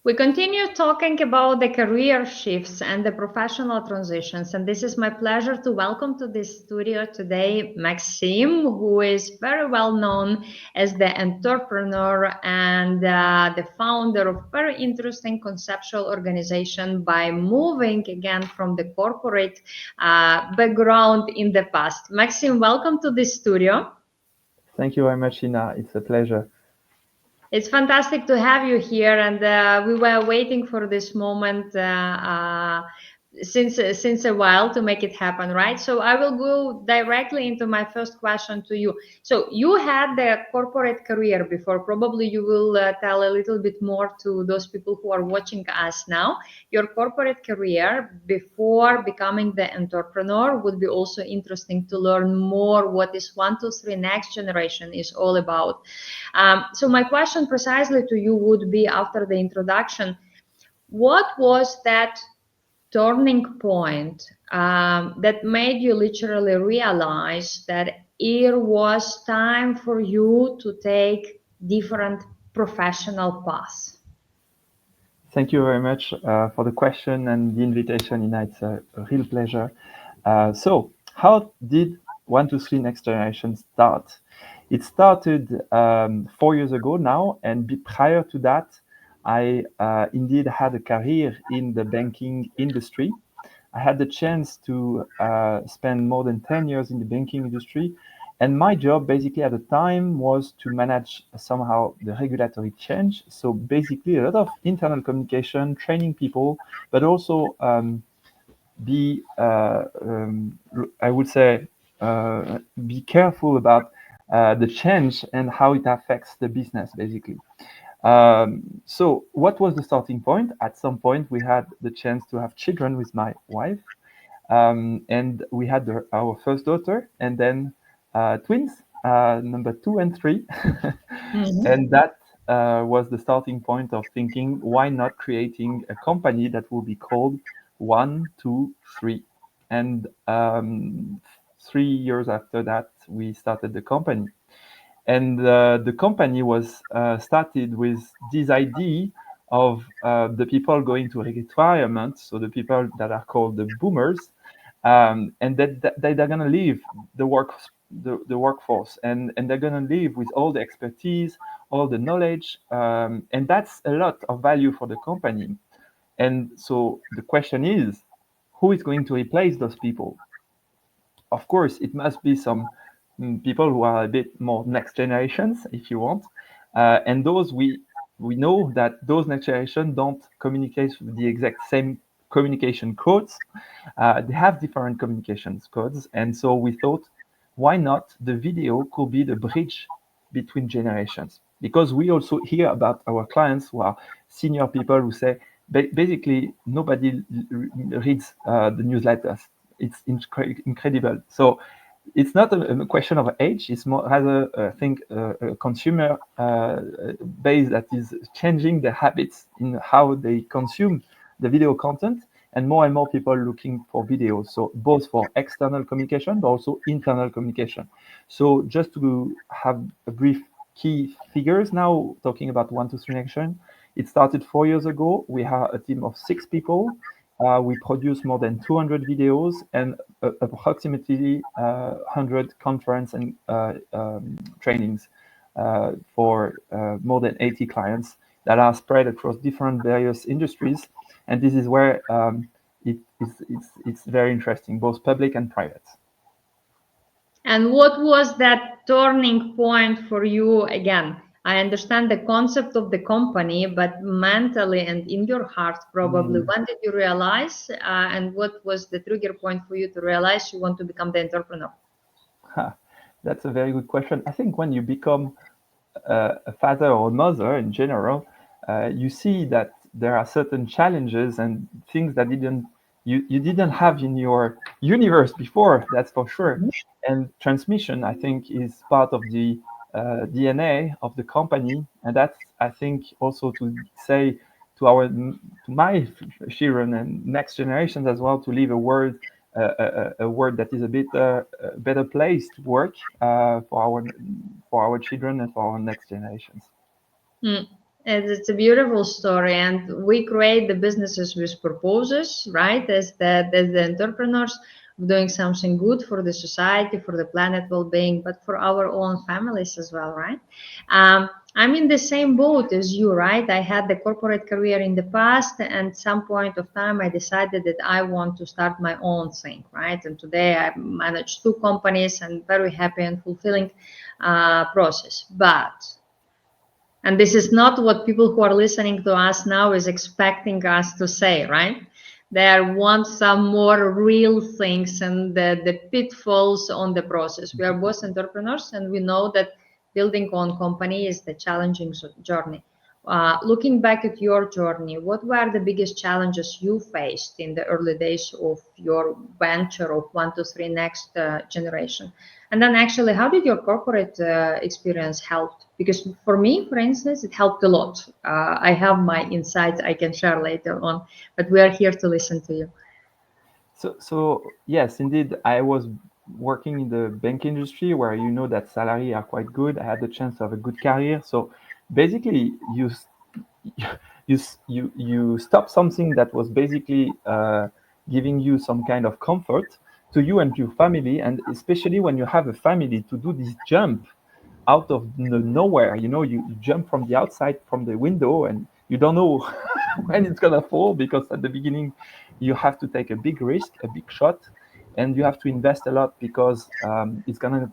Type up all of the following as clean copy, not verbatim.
We continue talking about the career shifts and the professional transitions, and this is my pleasure to welcome to this studio today Maxime, who is very well known as the entrepreneur and the founder of very interesting conceptual organization by moving again from the corporate background in the past. Maxime, welcome to this studio. Thank you very much, Ina. It's a pleasure. It's fantastic to have you here, and we were waiting for this moment since a while to make it happen, right? So I will go directly into my first question to you. So you had the corporate career before. Probably you will tell a little bit more to those people who are watching us now. Your corporate career before becoming the entrepreneur would be also interesting to learn more what is 1, 2, 3 next generation is all about. So my question precisely to you would be after the introduction, what was that turning point that made you literally realize that it was time for you to take different professional paths? Thank you very much for the question and the invitation, Ina. It's a real pleasure. So, how did 1, 2, 3 Next Generation start? It started 4 years ago now, and prior to that, I indeed had a career in the banking industry. I had the chance to spend more than 10 years in the banking industry. And my job basically at the time was to manage somehow the regulatory change. So basically a lot of internal communication, training people, but also be, I would say, be careful about the change and how it affects the business basically. So what was the starting point? At some point, we had the chance to have children with my wife, and we had our first daughter, and then twins, number 2 and 3, Mhm. and that was the starting point of thinking, why not creating a company that will be called 1, 2, 3, and 3 years after that, we started the company. And the company was started with this idea of the people going to retirement, so the people that are called the boomers, and that they're going to leave the workforce, and they're going to leave with all the expertise, all the knowledge, and that's a lot of value for the company. And so the question is, who is going to replace those people? Of course, it must be some people who are a bit more next generations, if you want, and those we know that those next generation don't communicate with the exact same communication codes. They have different communications codes, and so we thought, why not the video could be the bridge between generations? Because we also hear about our clients who are senior people who say, basically nobody reads the newsletters. It's incredible. So it's not a question of age. It's more rather, I think, a consumer base that is changing the habits in how they consume the video content, and more people looking for videos. So both for external communication, but also internal communication. So just to have a brief key figures now, talking about 1, 2, 3 Action, it started 4 years ago. We have a team of 6 people. We produce more than 200 videos and approximately 100 conference and trainings for more than 80 clients that are spread across different various industries. And this is where it's very interesting, both public and private. And what was that turning point for you again? I understand the concept of the company, but mentally and in your heart, probably, Mm. when did you realize, and what was the trigger point for you to realize you want to become the entrepreneur? That's a very good question. I think when you become a father or mother in general, you see that there are certain challenges and things that you didn't have in your universe before. That's for sure. And transmission, I think, is part of the DNA of the company, and that's, I think, also to say to my children and next generations as well, to leave a word that is a bit better place to work for our children and for our next generations. Mm. It's a beautiful story, and we create the businesses with purposes, right? As the entrepreneurs, doing something good for the society, for the planet well-being, but for our own families as well, right? I'm in the same boat as you, right? I had the corporate career in the past, and some point of time, I decided that I want to start my own thing, right? And today, I manage two companies, and very happy and fulfilling process, but and this is not what people who are listening to us now is expecting us to say, right? They want some more real things and the pitfalls on the process. We are both entrepreneurs and we know that building own company is the challenging journey. Looking back at your journey, what were the biggest challenges you faced in the early days of your venture of 1 to 3 next generation? And then actually, how did your corporate experience help? Because for me, for instance, it helped a lot. I have my insights I can share later on, but we are here to listen to you. So yes, indeed, I was working in the bank industry where you know that salary are quite good. I had the chance to have a good career. So basically, you stop something that was basically giving you some kind of comfort to you and your family, and especially when you have a family, to do this jump out of nowhere. You jump from the outside from the window and you don't know when it's gonna fall, because at the beginning you have to take a big risk, a big shot, and you have to invest a lot, because it's gonna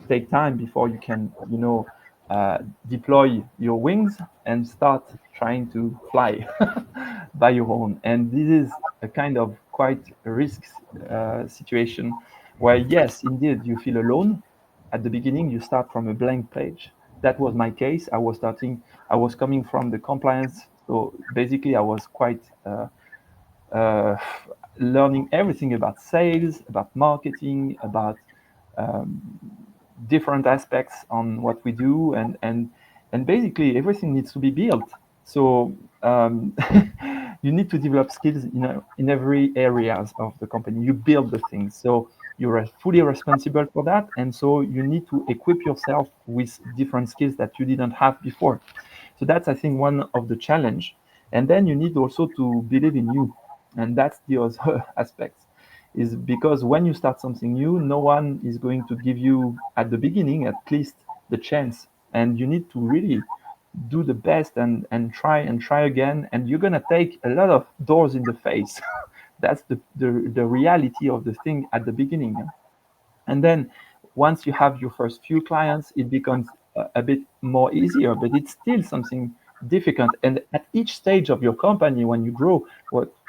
take time before you can uh, deploy your wings and start trying to fly by your own. And this is a kind of quite a risk situation where, yes, indeed, you feel alone. At the beginning, you start from a blank page. That was my case. I was coming from the compliance. So basically, I was quite uh, learning everything about sales, about marketing, about um, different aspects on what we do, and basically everything needs to be built. So you need to develop skills in every areas of the company. You build the things, so you're fully responsible for that, and so you need to equip yourself with different skills that you didn't have before. So that's, I think, one of the challenge. And then you need also to believe in you, and that's the other aspect, is because when you start something new, no one is going to give you at the beginning at least the chance, and you need to really do the best and try again, and you're going to take a lot of doors in the face. That's the reality of the thing at the beginning. And then once you have your first few clients, it becomes a bit more easier, but it's still something difficult. And at each stage of your company, when you grow,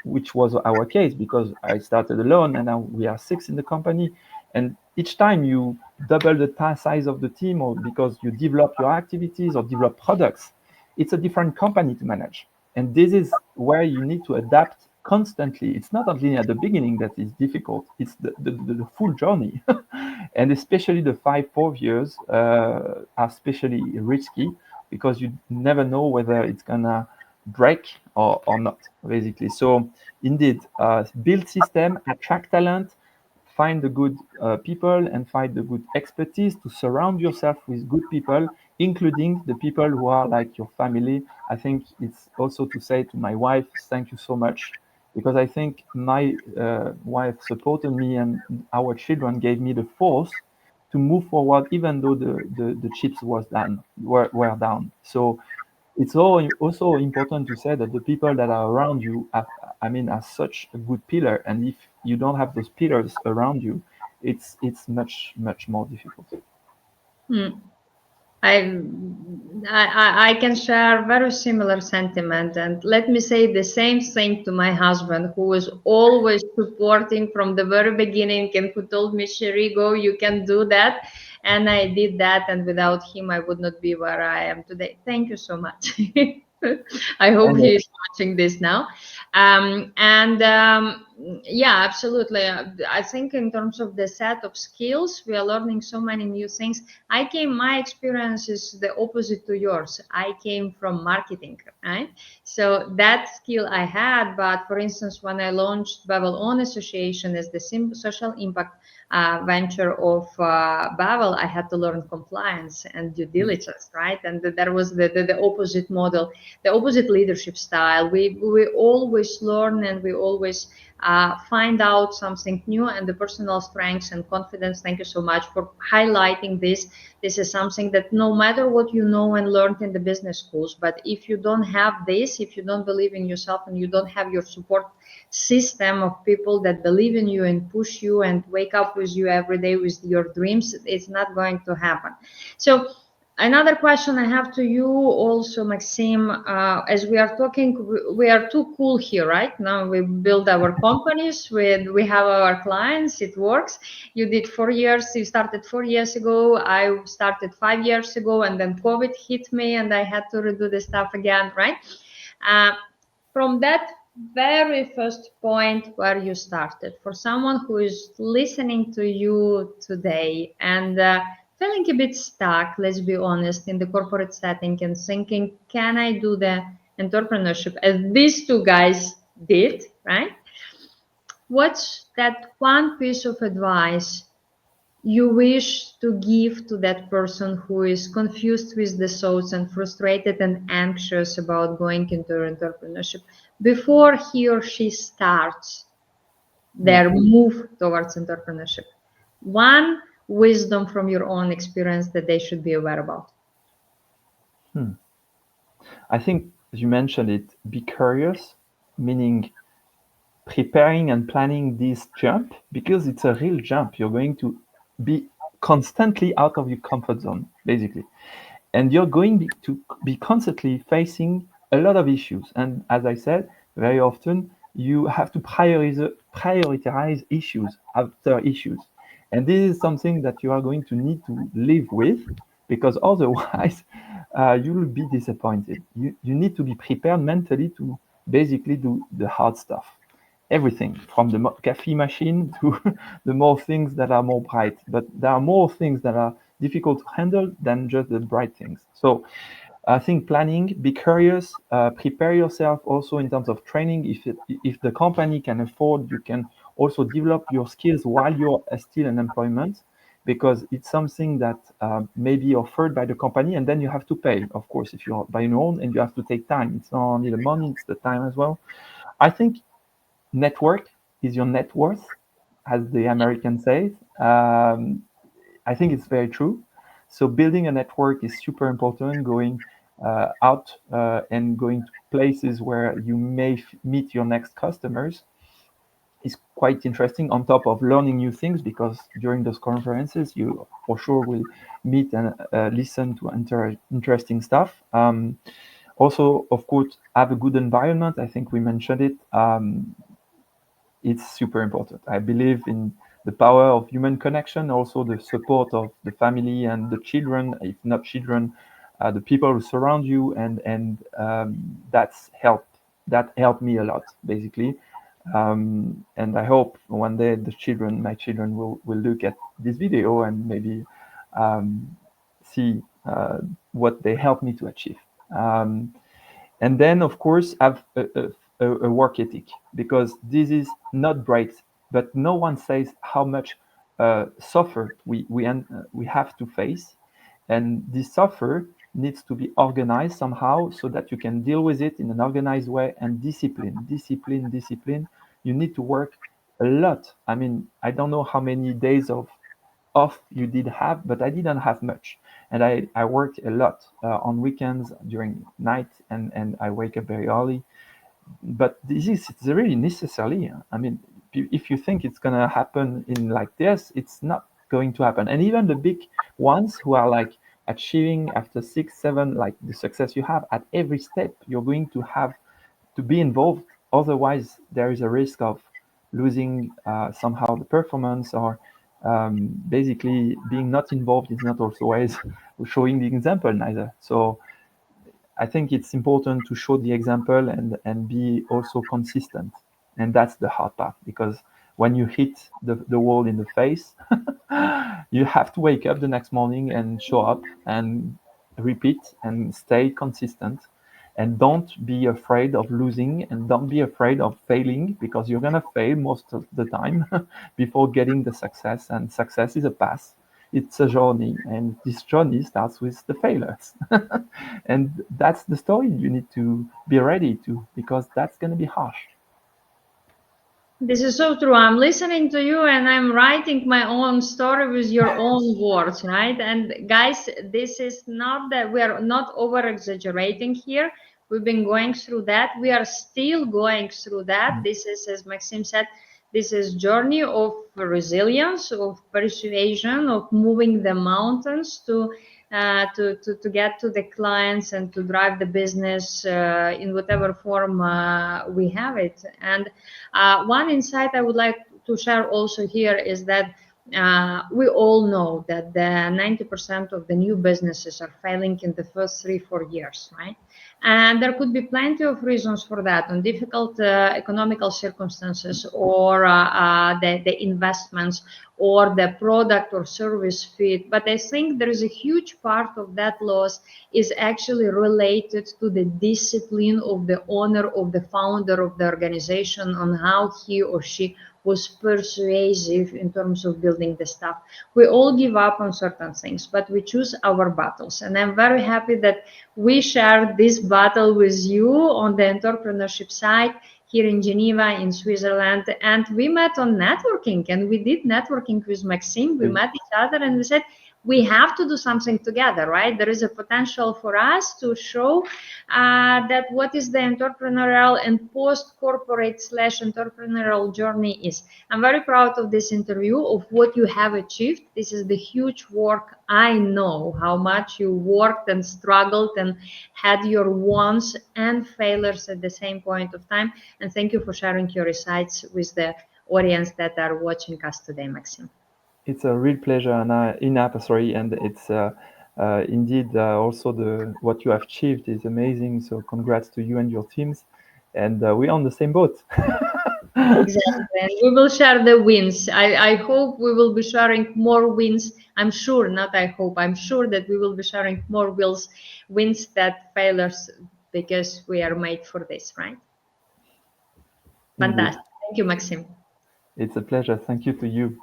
which was our case, because I started alone and now we are six in the company. And each time you double the size of the team, or because you develop your activities or develop products, it's a different company to manage. And this is where you need to adapt constantly. It's not only at the beginning that is difficult, it's the full journey. And especially the 4 years are especially risky, because you never know whether it's gonna break or not, basically. So indeed, build system, attract talent, find the good people, and find the good expertise to surround yourself with good people, including the people who are like your family. I think it's also to say to my wife, thank you so much, because I think my wife supported me, and our children gave me the force to move forward, even though the chips were down. So it's also important to say that the people that are around you are such a good pillar, and if you don't have those pillars around you, it's much more difficult. Hmm. I, I can share very similar sentiment, and let me say the same thing to my husband, who was always supporting from the very beginning, and who told me, "Sherry, go, you can do that," and I did that, and without him, I would not be where I am today. Thank you so much. I hope And he is watching this now. And Yeah, absolutely. I think in terms of the set of skills, we are learning so many new things. My experience is the opposite to yours. I came from marketing, right? So that skill I had, but for instance, when I launched Bevel ON Association as the social impact venture of Bevel, I had to learn compliance and due diligence, right? And that was the opposite model, the opposite leadership style. We always learn and we always find out something new, and the personal strengths and confidence. Thank you so much for highlighting this. This is something that no matter what you know and learned in the business schools, but if you don't have this, if you don't believe in yourself and you don't have your support system of people that believe in you and push you and wake up with you every day with your dreams, it's not going to happen. So another question I have to you also, Maxime, as we are talking, we are too cool here, right? Now we build our companies, we have our clients, it works. You did 4 years, you started 4 years ago, I started 5 years ago, and then COVID hit me and I had to redo the stuff again, right? Uh, from that very first point where you started, for someone who is listening to you today and feeling a bit stuck, let's be honest, in the corporate setting and thinking, can I do the entrepreneurship as these two guys did, right? What's that one piece of advice you wish to give to that person who is confused with the thoughts and frustrated and anxious about going into entrepreneurship before he or she starts Yeah. their move towards entrepreneurship? One wisdom from your own experience that they should be aware about. Hmm. I think you mentioned it, be curious, meaning preparing and planning this jump, because it's a real jump. You're going to be constantly out of your comfort zone, basically. And you're going to be constantly facing a lot of issues. And as I said, very often you have to prioritize issues after issues. And this is something that you are going to need to live with, because otherwise you will be disappointed. You need to be prepared mentally to basically do the hard stuff. Everything from the coffee machine to the more things that are more bright. But there are more things that are difficult to handle than just the bright things. So I think planning, be curious, prepare yourself also in terms of training. If the company can afford, you can also develop your skills while you're still in employment, because it's something that may be offered by the company, and then you have to pay, of course, if you're by your own, and you have to take time. It's not only the money, it's the time as well. I think network is your net worth, as the American says. I think it's very true. So building a network is super important. Going out and going to places where you may meet your next customers is quite interesting. On top of learning new things, because during those conferences you for sure will meet and listen to interesting stuff. Also, of course, have a good environment. I think we mentioned it. It's super important. I believe in the power of human connection, also the support of the family and the children, if not children, the people who surround you, and that helped me a lot, basically. And I hope one day my children will look at this video and maybe see what they helped me to achieve. And then, of course, have a work ethic, because this is not great, but no one says how much suffer we have to face, and this suffer needs to be organized somehow so that you can deal with it in an organized way. And discipline. You need to work a lot. I mean, I don't know how many days of off you did have, but I didn't have much. And I worked a lot on weekends during night, and I wake up very early. But this is it's really necessary. I mean, if you think it's gonna happen in like this, it's not going to happen. And even the big ones who are like achieving after 6, 7, like the success you have at every step, you're going to have to be involved. Otherwise, there is a risk of losing somehow the performance, or basically being not involved is not also always showing the example neither. So I think it's important to show the example and be also consistent. And that's the hard part, because when you hit the wall in the face, you have to wake up the next morning and show up and repeat and stay consistent. And don't be afraid of losing, and don't be afraid of failing, because you're going to fail most of the time before getting the success. And success is a path. It's a journey, and this journey starts with the failures. And that's the story you need to be ready to, because that's going to be harsh. This is so true. I'm listening to you and I'm writing my own story with your own words, right? And guys, this is not that we are not over exaggerating here. We've been going through that. We are still going through that. This is, as Maxime said, this is journey of resilience, of persuasion, of moving the mountains to get to the clients and to drive the business in whatever form we have it. And one insight I would like to share also here is that we all know that the 90% of the new businesses are failing in the first 3-4 years, right? And there could be plenty of reasons for that, on difficult economical circumstances, or the investments, or the product or service fit. But I think there is a huge part of that loss is actually related to the discipline of the owner, of the founder of the organization, on how he or she was persuasive in terms of building the stuff. We all give up on certain things, but we choose our battles. And I'm very happy that we shared this battle with you on the entrepreneurship side here in Geneva, in Switzerland. And we met on networking, and we did networking with Maxime. We met each other and we said, we have to do something together, right? There is a potential for us to show that what is the entrepreneurial and post-corporate / entrepreneurial journey is. I'm very proud of this interview, of what you have achieved. This is the huge work. I know how much you worked and struggled and had your wants and failures at the same point of time. And thank you for sharing your insights with the audience that are watching us today, Maxime. It's a real pleasure, Anna, sorry, and it's indeed also what you have achieved is amazing. So congrats to you and your teams, and we're on the same boat. Exactly. And we will share the wins. I hope we will be sharing more wins. I'm sure, not I hope, I'm sure that we will be sharing more wins that failures, because we are made for this, right? Indeed. Fantastic. Thank you, Maxime. It's a pleasure. Thank you to you.